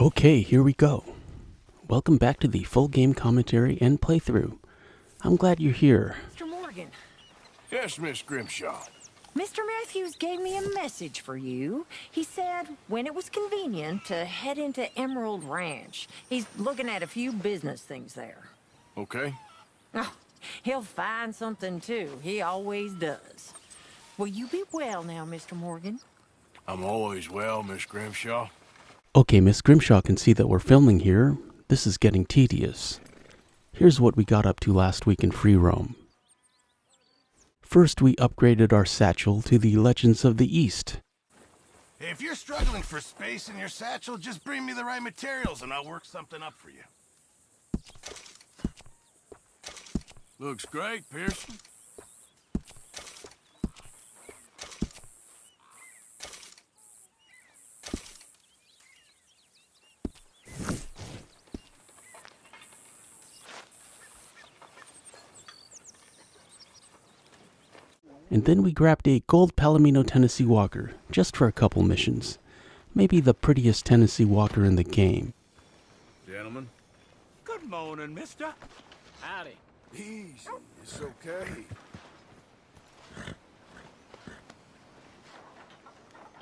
Okay, here we go. Welcome back to the full game commentary and playthrough. I'm glad you're here. Mr. Morgan. Yes, Miss Grimshaw. Mr. Matthews gave me a message for you. He said when it was convenient to head into Emerald Ranch. He's looking at a few business things there. Okay. Oh, he'll find something too. He always does. Will you be well now, Mr. Morgan? I'm always well, Miss Grimshaw. Okay, Miss Grimshaw can see that we're filming here. This is getting tedious. Here's what we got up to last week in Free Roam. First, we upgraded our satchel to the Legends of the East. If you're struggling for space in your satchel, just bring me the right materials and I'll work something up for you. Looks great, Pearson. And then we grabbed a gold Palomino Tennessee Walker, just for a couple missions. Maybe the prettiest Tennessee Walker in the game. Gentlemen. Good morning, mister. Howdy. Easy. It's okay.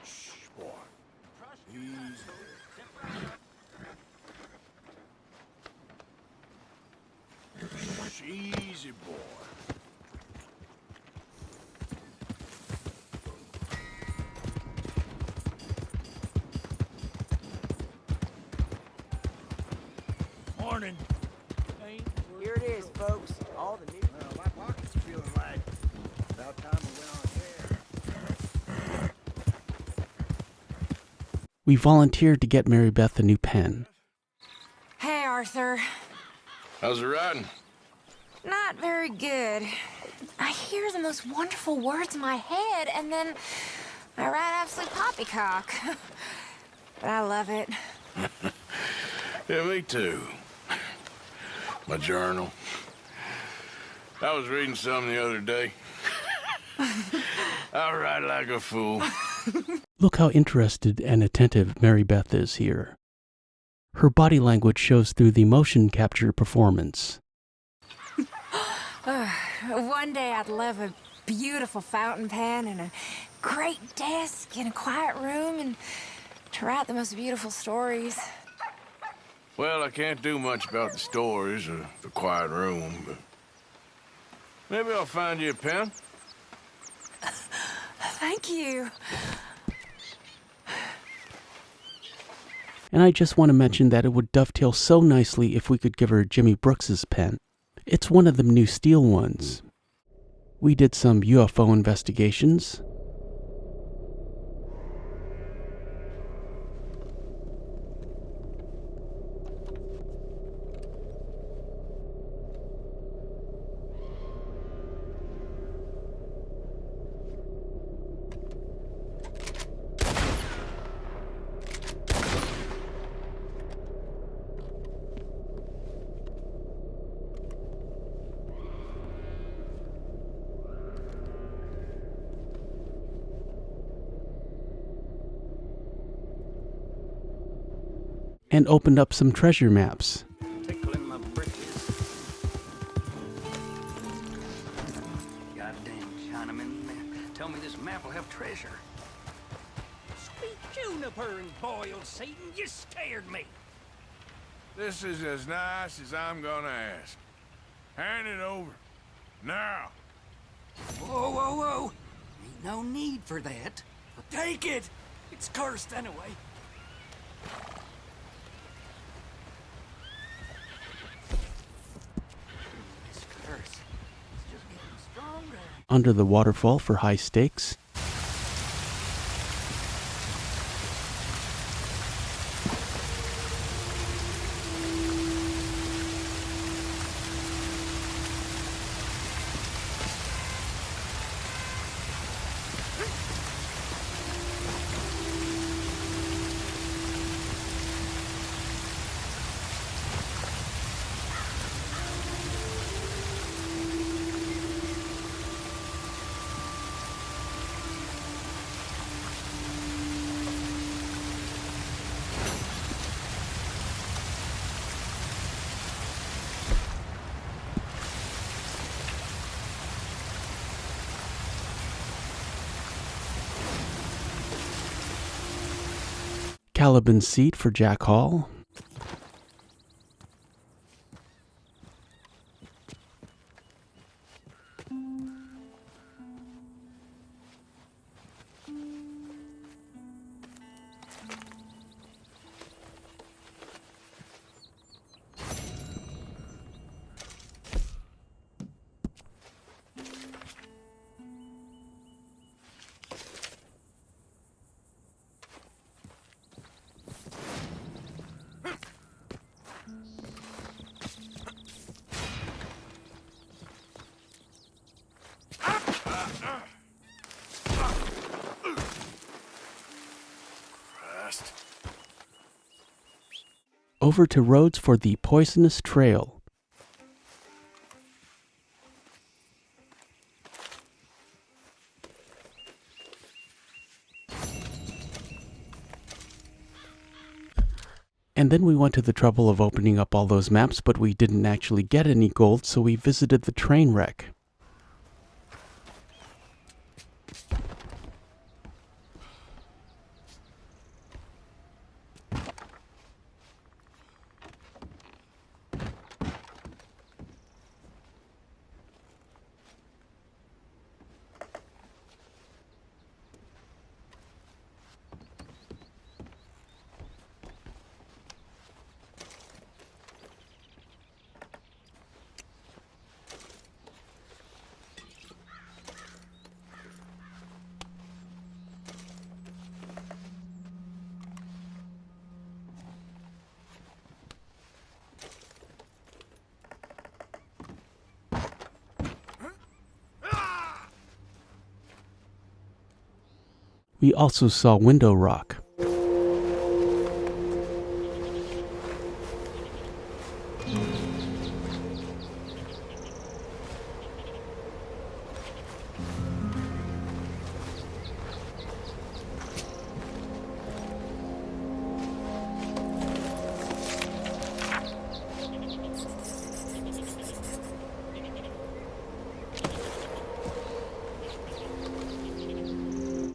Shh, boy. Easy. Shh, easy, boy. Morning. Here it is, folks. All the new... Well, my pocket's feeling like about time we went on air. We volunteered to get Mary Beth a new pen. Hey, Arthur. How's it riding? Not very good. I hear the most wonderful words in my head, and then I write absolute poppycock. But I love it. Yeah, me too. My journal. I was reading something the other day. I write like a fool. Look how interested and attentive Mary Beth is here. Her body language shows through the motion capture performance. One day I'd love a beautiful fountain pen and a great desk in a quiet room and to write the most beautiful stories. Well, I can't do much about the stories or the quiet room, but maybe I'll find you a pen. Thank you. And I just want to mention that it would dovetail so nicely if we could give her Jimmy Brooks's pen. It's one of them new steel ones. We did some UFO investigations. And opened up some treasure maps. Tickling my britches. Goddamn Chinaman. Tell me this map will have treasure. Sweet juniper and boiled Satan, you scared me. This is as nice as I'm gonna ask. Hand it over. Now. Whoa, whoa, whoa. Ain't no need for that. But take it. It's cursed anyway. This curse is just getting stronger. Under the waterfall for high stakes. Caliban seat for Jack Hall. Over to Rhodes for the poisonous trail. And then we went to the trouble of opening up all those maps, but we didn't actually get any gold, so we visited the train wreck. We also saw Window Rock.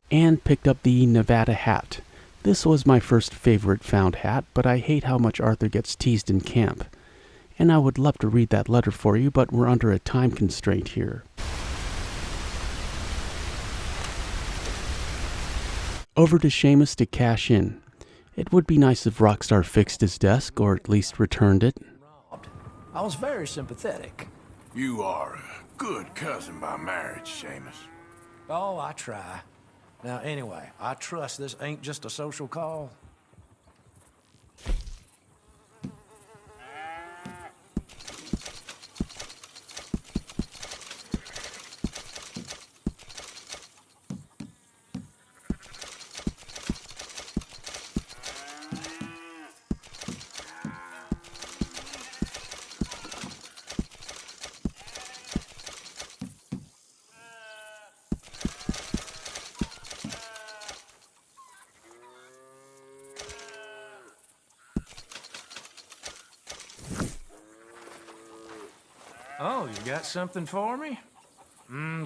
And picked up the Nevada hat. This was my first favorite found hat, but I hate how much Arthur gets teased in camp. And I would love to read that letter for you, but we're under a time constraint here. Over to Seamus to cash in. It would be nice if Rockstar fixed his desk, or at least returned it. I was very sympathetic. You are a good cousin by marriage, Seamus. Oh, I try. Now, anyway, I trust this ain't just a social call. Oh, you got something for me?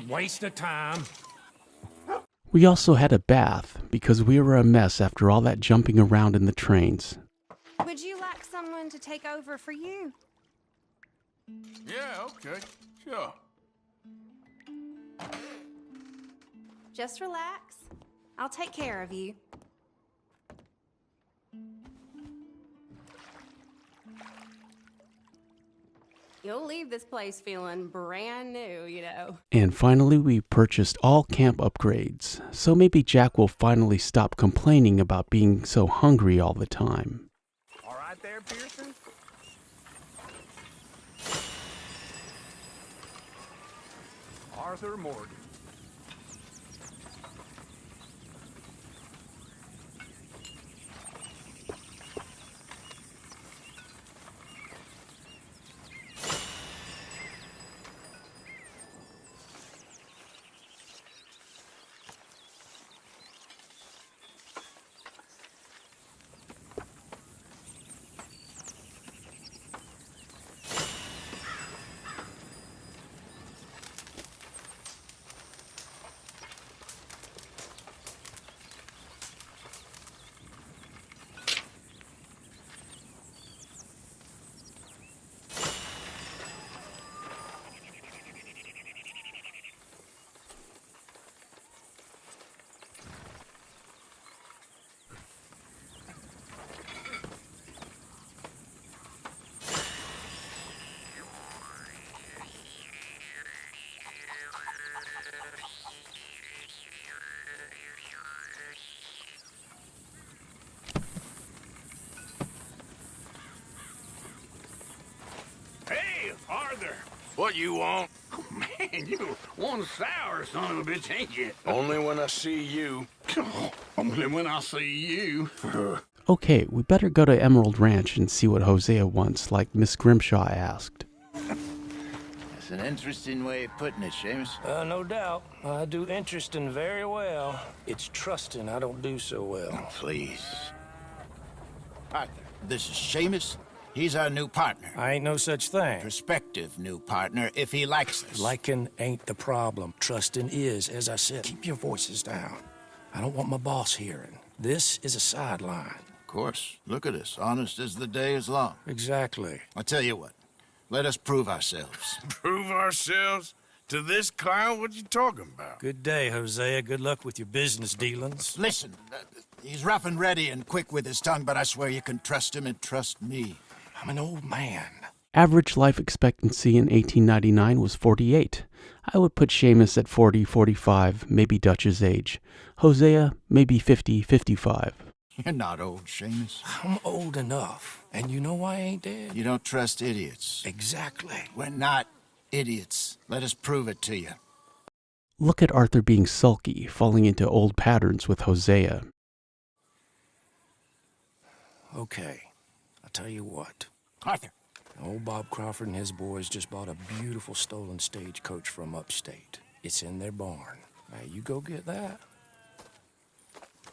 Waste of time. We also had a bath, because we were a mess after all that jumping around in the trains. Would you like someone to take over for you? Yeah, okay, sure. Just relax. I'll take care of you. You'll leave this place feeling brand new, you know. And finally, we purchased all camp upgrades, so maybe Jack will finally stop complaining about being so hungry all the time. All right there, Pearson? Arthur Morgan. what you want. Oh, man, you're one sour son of a bitch, ain't you? Only when I see you. Only when I see you. Okay, we better go to Emerald Ranch and see what Hosea wants, like Miss Grimshaw asked. That's an interesting way of putting it, Seamus. No doubt. I do interesting very well. It's trusting I don't do so well. Please. Arthur, this is Seamus. He's our new partner. I ain't no such thing. Prospective new partner, if he likes us. Liking ain't the problem. Trusting is, as I said. Keep your voices down. I don't want my boss hearing. This is a sideline. Of course. Look at us. Honest as the day is long. Exactly. I'll tell you what. Let us prove ourselves. Prove ourselves to this clown? What you talking about? Good day, Hosea. Good luck with your business dealings. Listen, he's rough and ready and quick with his tongue, but I swear you can trust him and trust me. I'm an old man. Average life expectancy in 1899 was 48. I would put Seamus at 40, 45, maybe Dutch's age. Hosea, maybe 50, 55. You're not old, Seamus. I'm old enough. And you know I ain't dead. You don't trust idiots. Exactly. We're not idiots. Let us prove it to you. Look at Arthur being sulky, falling into old patterns with Hosea. Okay. I'll tell you what. Arthur. Old Bob Crawford and his boys just bought a beautiful stolen stagecoach from upstate. It's in their barn. Now, you go get that,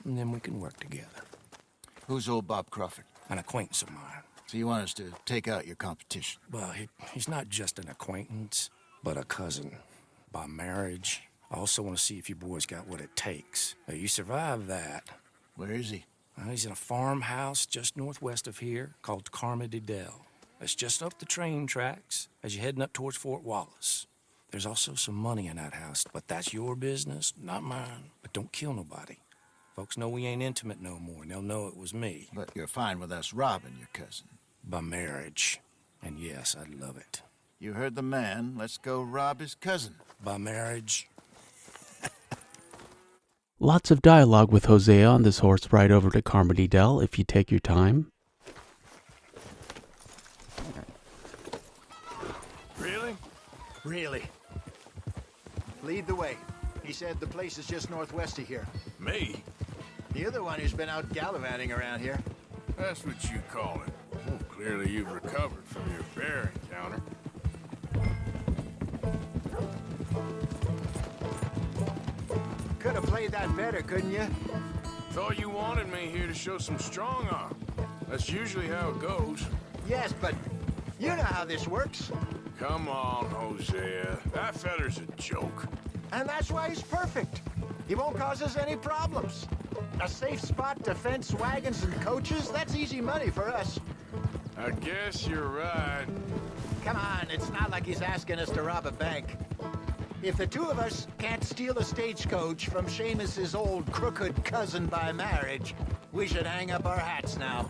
and then we can work together. Who's old Bob Crawford? An acquaintance of mine. So you want us to take out your competition? Well, he's not just an acquaintance, but a cousin. By marriage. I also want to see if you boys got what it takes. Now, you survive that. Where is he? Well, he's in a farmhouse just northwest of here called Carmody Dell. It's just up the train tracks as you're heading up towards Fort Wallace. There's also some money in that house, but that's your business, not mine. But don't kill nobody. Folks know we ain't intimate no more, and they'll know it was me. But you're fine with us robbing your cousin. By marriage. And yes, I'd love it. You heard the man. Let's go rob his cousin. By marriage. Lots of dialogue with Hosea on this horse ride over to Carmody Dell if you take your time. Really? Really. Lead the way. He said the place is just northwest of here. Me? The other one who's been out gallivanting around here. That's what you call it. Well, clearly you've recovered from your bear encounter. Could have played that better, couldn't you? Thought you wanted me here to show some strong arm. That's usually how it goes. Yes, but you know how this works. Come on, Hosea. That feller's a joke. And that's why he's perfect. He won't cause us any problems. A safe spot to fence wagons and coaches, that's easy money for us. I guess you're right. Come on, it's not like he's asking us to rob a bank. If the two of us can't steal a stagecoach from Seamus's old crooked cousin by marriage, we should hang up our hats now.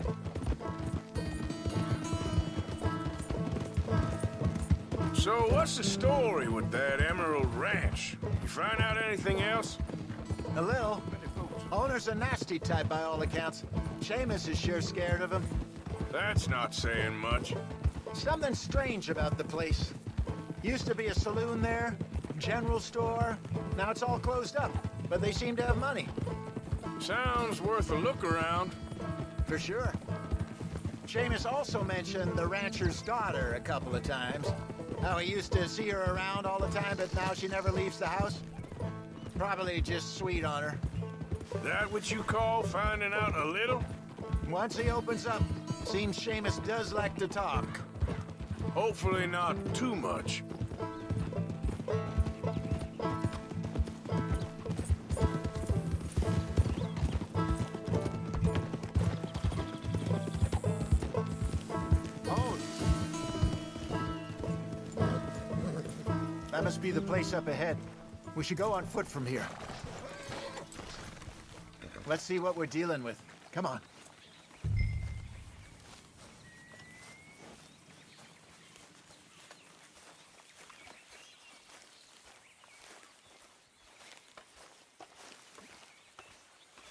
So what's the story with that Emerald Ranch? You find out anything else? A little. Owner's a nasty type by all accounts. Seamus is sure scared of him. That's not saying much. Something strange about the place. Used to be a saloon there, general store. Now it's all closed up, but they seem to have money. Sounds worth a look around. For sure. Seamus also mentioned the rancher's daughter a couple of times. How he used to see her around all the time, but now she never leaves the house. Probably just sweet on her. That what you call finding out a little? Once he opens up, seems Seamus does like to talk. Hopefully not too much. Oh. That must be the place up ahead. We should go on foot from here. Let's see what we're dealing with. Come on.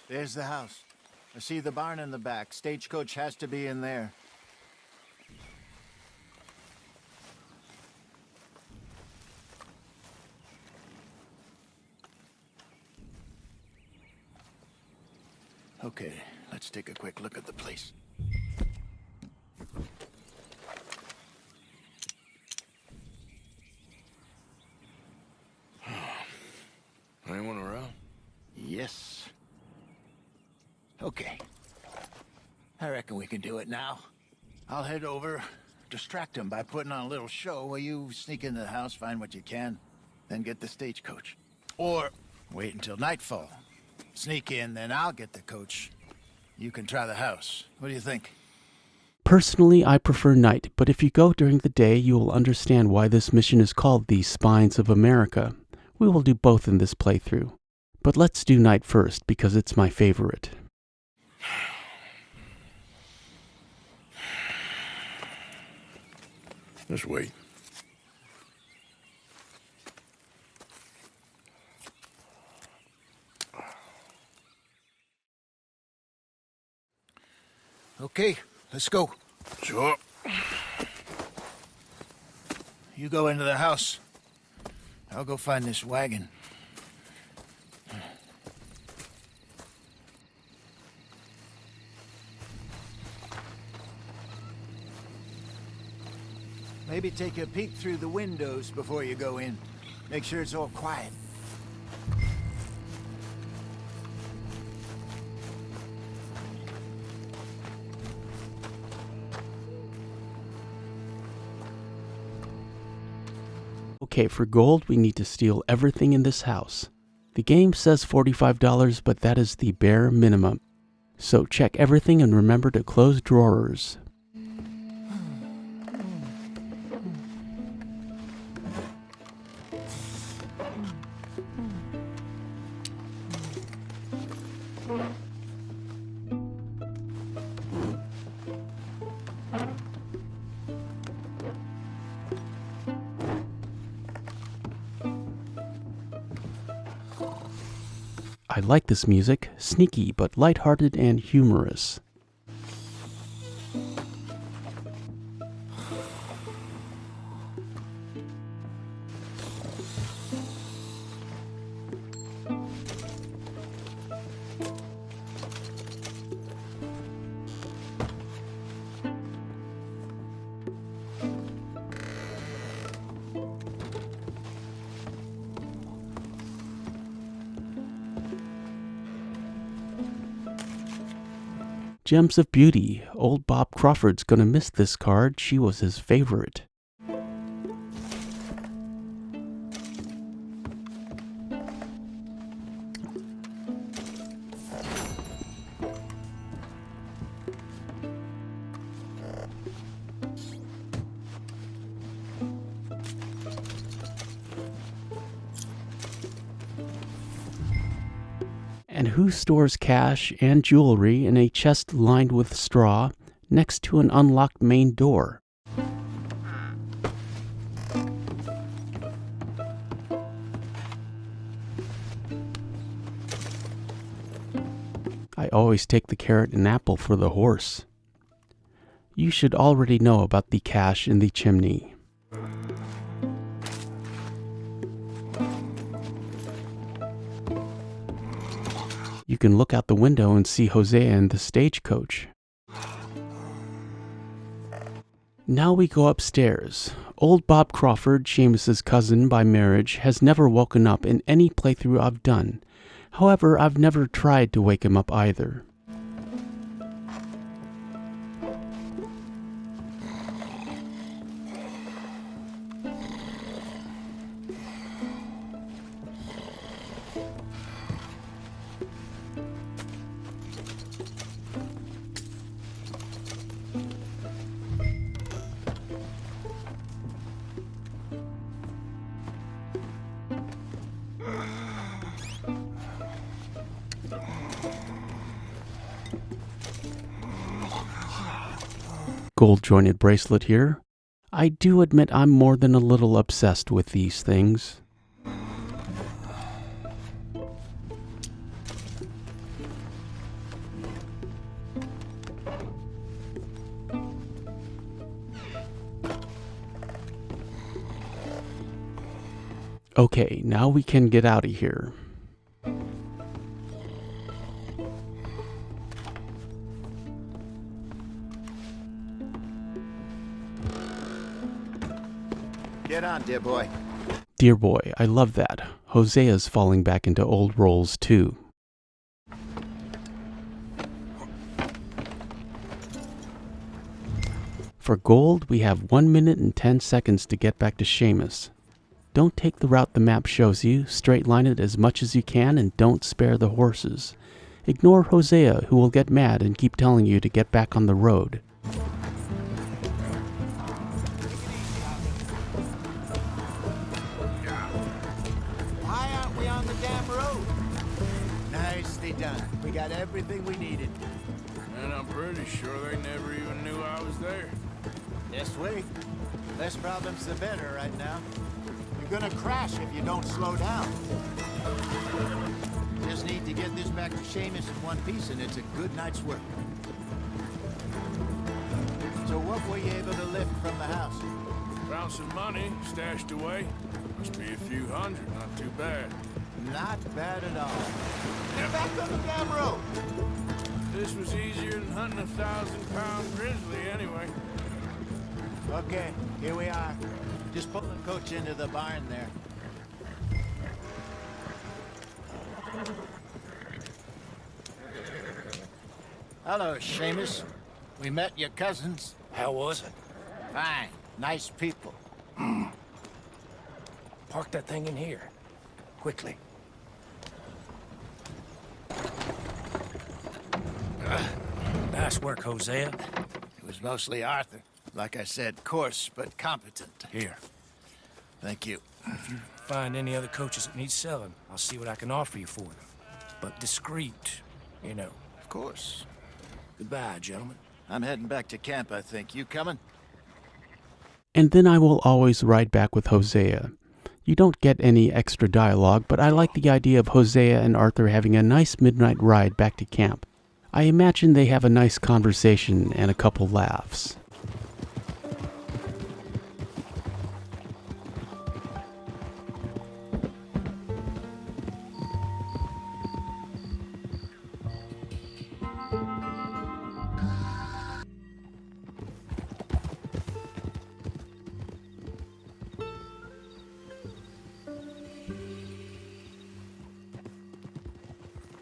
There's the house. I see the barn in the back. Stagecoach has to be in there. Okay, let's take a quick look at the place. Anyone around? Yes. Okay. I reckon we can do it now. I'll head over, distract him by putting on a little show while you sneak into the house, find what you can, then get the stagecoach. Or wait until nightfall. Sneak in, then I'll get the coach. You can try the house. What do you think? Personally, I prefer night, but if you go during the day, you will understand why this mission is called the Spines of America. We will do both in this playthrough. But let's do night first, because it's my favorite. Just wait. Okay, let's go. Sure. You go into the house. I'll go find this wagon. Maybe take a peek through the windows before you go in. Make sure it's all quiet. Okay, for gold, we need to steal everything in this house. The game says $45, but that is the bare minimum. So check everything and remember to close drawers. I like this music, sneaky but lighthearted and humorous. Gems of Beauty. Old Bob Crawford's gonna miss this card. She was his favorite. And who stores cash and jewelry in a chest lined with straw next to an unlocked main door? I always take the carrot and apple for the horse. You should already know about the cache in the chimney. You can look out the window and see Hosea and the stagecoach. Now we go upstairs. Old Bob Crawford, Seamus's cousin by marriage, has never woken up in any playthrough I've done. However, I've never tried to wake him up either. Gold jointed bracelet here. I do admit I'm more than a little obsessed with these things. Okay, now we can get out of here. Get on, dear boy. Dear boy, I love that. Hosea's falling back into old roles too. For gold, we have 1 minute and 10 seconds to get back to Seamus. Don't take the route the map shows you, straight line it as much as you can, and don't spare the horses. Ignore Hosea, who will get mad and keep telling you to get back on the road. Why aren't we on the damn road? Nicely done. We got everything we needed. And I'm pretty sure they never even knew I was there. This way. Less problems the better right now. You're gonna crash if you don't slow down. Just need to get this back to Seamus in one piece and it's a good night's work. So what were you able to lift from the house? Found some money stashed away. Must be a few hundred, not too bad. Not bad at all. Get back on the damn road! This was easier than hunting a 1,000-pound grizzly anyway. Okay, here we are. Just pull the coach into the barn there. Hello, Seamus. We met your cousins. How was it? Fine. Nice people. Park that thing in here. Quickly. Nice work, Hosea. It was mostly Arthur. Like I said, coarse but competent. Here. Thank you. If you find any other coaches that need selling, I'll see what I can offer you for them. But discreet, you know. Of course. Goodbye, gentlemen. I'm heading back to camp, I think. You coming? And then I will always ride back with Hosea. You don't get any extra dialogue, but I like the idea of Hosea and Arthur having a nice midnight ride back to camp. I imagine they have a nice conversation and a couple laughs.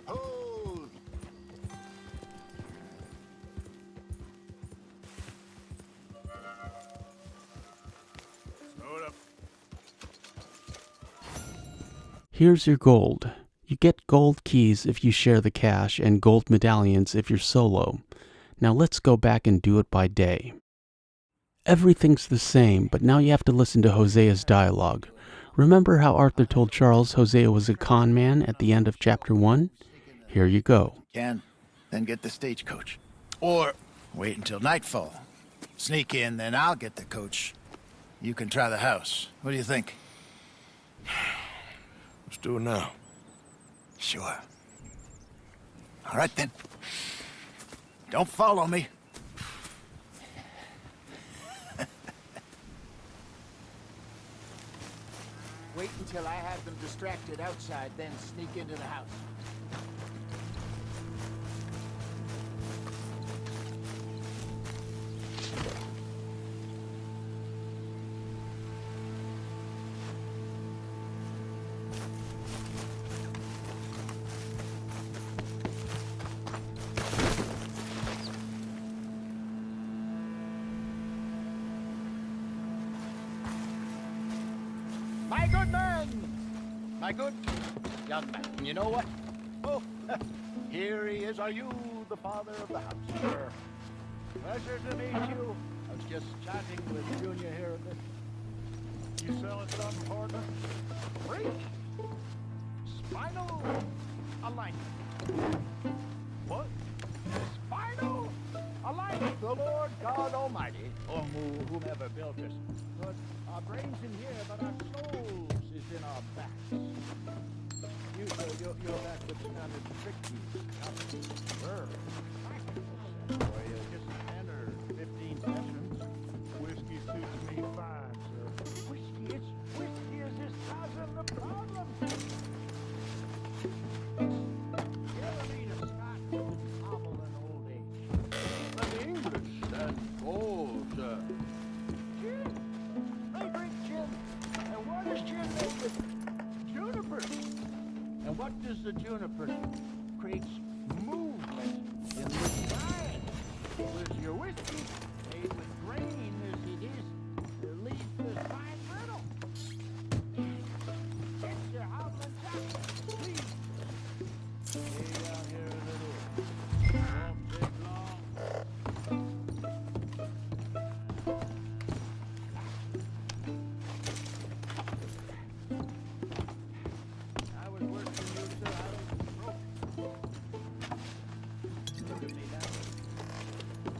Hold! Slow it up. Here's your gold. You get gold keys if you share the cash and gold medallions if you're solo. Now let's go back and do it by day. Everything's the same, but now you have to listen to Hosea's dialogue. Remember how Arthur told Charles Hosea was a con man at the end of chapter 1? Here you go. Can, then get the stagecoach. Or wait until nightfall. Sneak in, then I'll get the coach. You can try the house. What do you think? Let's do it now. Sure. All right, then. Don't follow me. Wait until I have them distracted outside, then sneak into the house. My good man! My good young man. You know what? Oh, here he is. Are you the father of the house, sir? Pleasure to meet you. I was just chatting with Junior here a bit. You selling something for them? Freak? Spinal alignment. What? Spinal alignment. The Lord God Almighty, or whomever built us, put our brains in here, but our souls is in our backs. You're back with standard trick keys. Sure. Boy, just 10 or 15 sessions. Whiskey suits me fine, sir. Whiskey is this causing the problem. You ever meet a Scot hobble in old age? Even English and sir. Gin. They drink gin of juniper creates movement in the spine. Whereas your whiskey, made with grain as it is, leaves the spine brittle. Get your hobbling jack, please. Stay out here a little. Won't take long. I was working you till I was broke. Look at me now.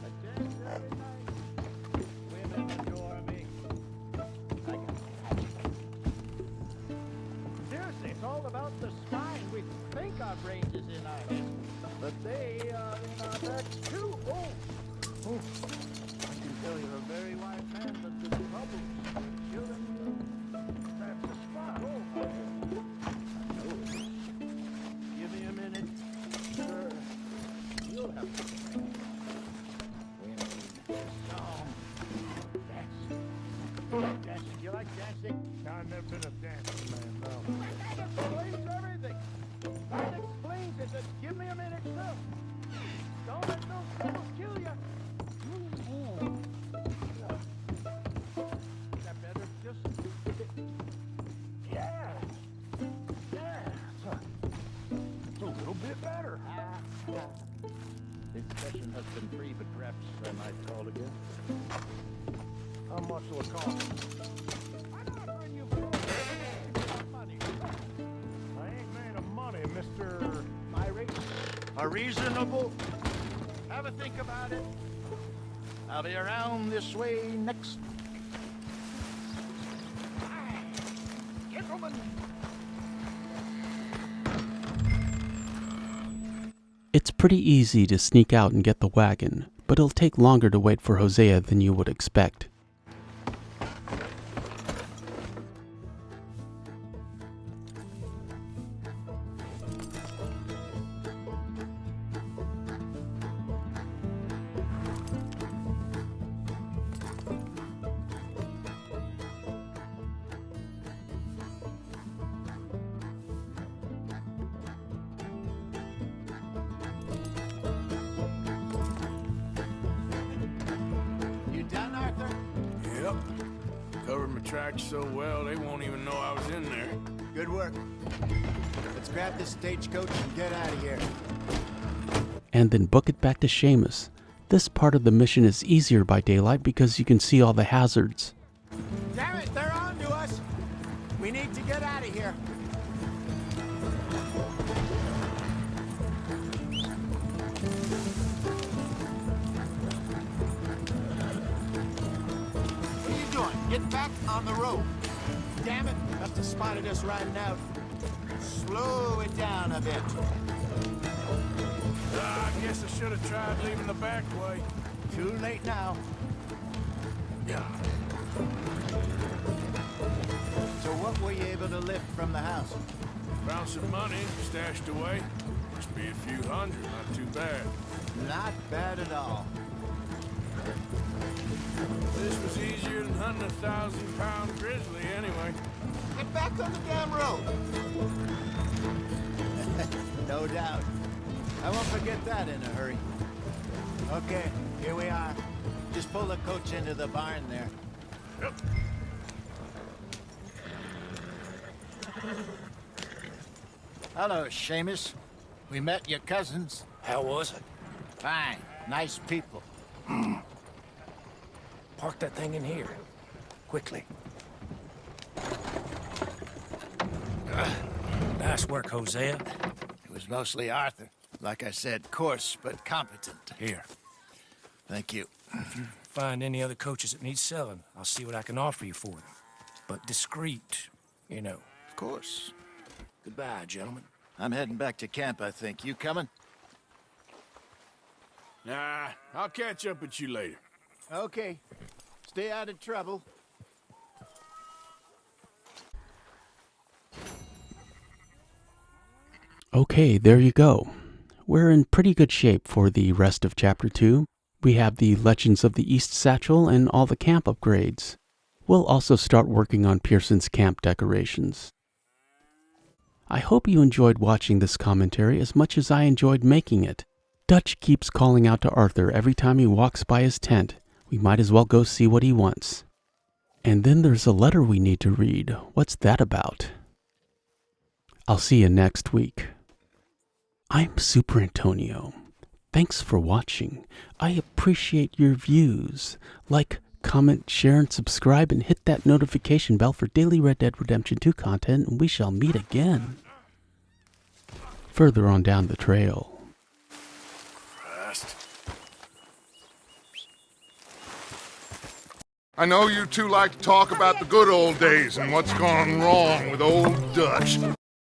I dance every night. Women adore me. I got seriously, it's all about the spine. We think our brains is in our head, but they are in our backs too. Oh, I can tell you're a very wise man, but the trouble, children, that's the spot. Oh, I know. Give me a minute, sir. You'll have to song. Dancing. You like dancing? I've never been a dancing man, no. That explains everything. That explains it. Just give me a minute, sir. Don't let those troubles kill you. Is that better? Just yeah. It's a little bit better. This session has been free, but perhaps I might call again. How much will it cost? I'm offering you for money. I ain't made of money, Mr. My rates are reasonable. Have a think about it. I'll be around this way next. Aye, gentlemen. It's pretty easy to sneak out and get the wagon, but it'll take longer to wait for Hosea than you would expect. You done, Arthur? Yep. Covered my tracks so well, they won't even know I was in there. Good work. Let's grab this stagecoach and get out of here. And then book it back to Seamus. This part of the mission is easier by daylight because you can see all the hazards. Damn it, they're on to us. We need to get out of here. What are you doing? Get back on the road. Damn it, must have spotted us riding out. Slow it down a bit. I guess I should have tried leaving the back way. Too late now. Yeah. So what were you able to lift from the house? Found some money stashed away. Must be a few hundred, not too bad. Not bad at all. This was easier than hunting a 1,000-pound grizzly anyway. Get back on the damn road. No doubt. I won't forget that in a hurry. Okay, here we are. Just pull the coach into the barn there. Yep. Hello, Seamus. We met your cousins. How was it? Fine. Nice people. Park that thing in here. Quickly. Nice work, Hosea. It was mostly Arthur. Like I said, coarse but competent. Here. Thank you. Find any other coaches that need selling. I'll see what I can offer you for them. But discreet, you know. Of course. Goodbye, gentlemen. I'm heading back to camp, I think. You coming? Nah, I'll catch up with you later. Okay. Stay out of trouble. Okay, there you go. We're in pretty good shape for the rest of Chapter 2. We have the Legends of the East Satchel and all the camp upgrades. We'll also start working on Pearson's camp decorations. I hope you enjoyed watching this commentary as much as I enjoyed making it. Dutch keeps calling out to Arthur every time he walks by his tent. We might as well go see what he wants. And then there's a letter we need to read. What's that about? I'll see you next week. I'm Superantonio. Thanks for watching. I appreciate your views. Like, comment, share, and subscribe, and hit that notification bell for daily Red Dead Redemption 2 content, and we shall meet again. Further on down the trail. I know you two like to talk about the good old days and what's gone wrong with old Dutch.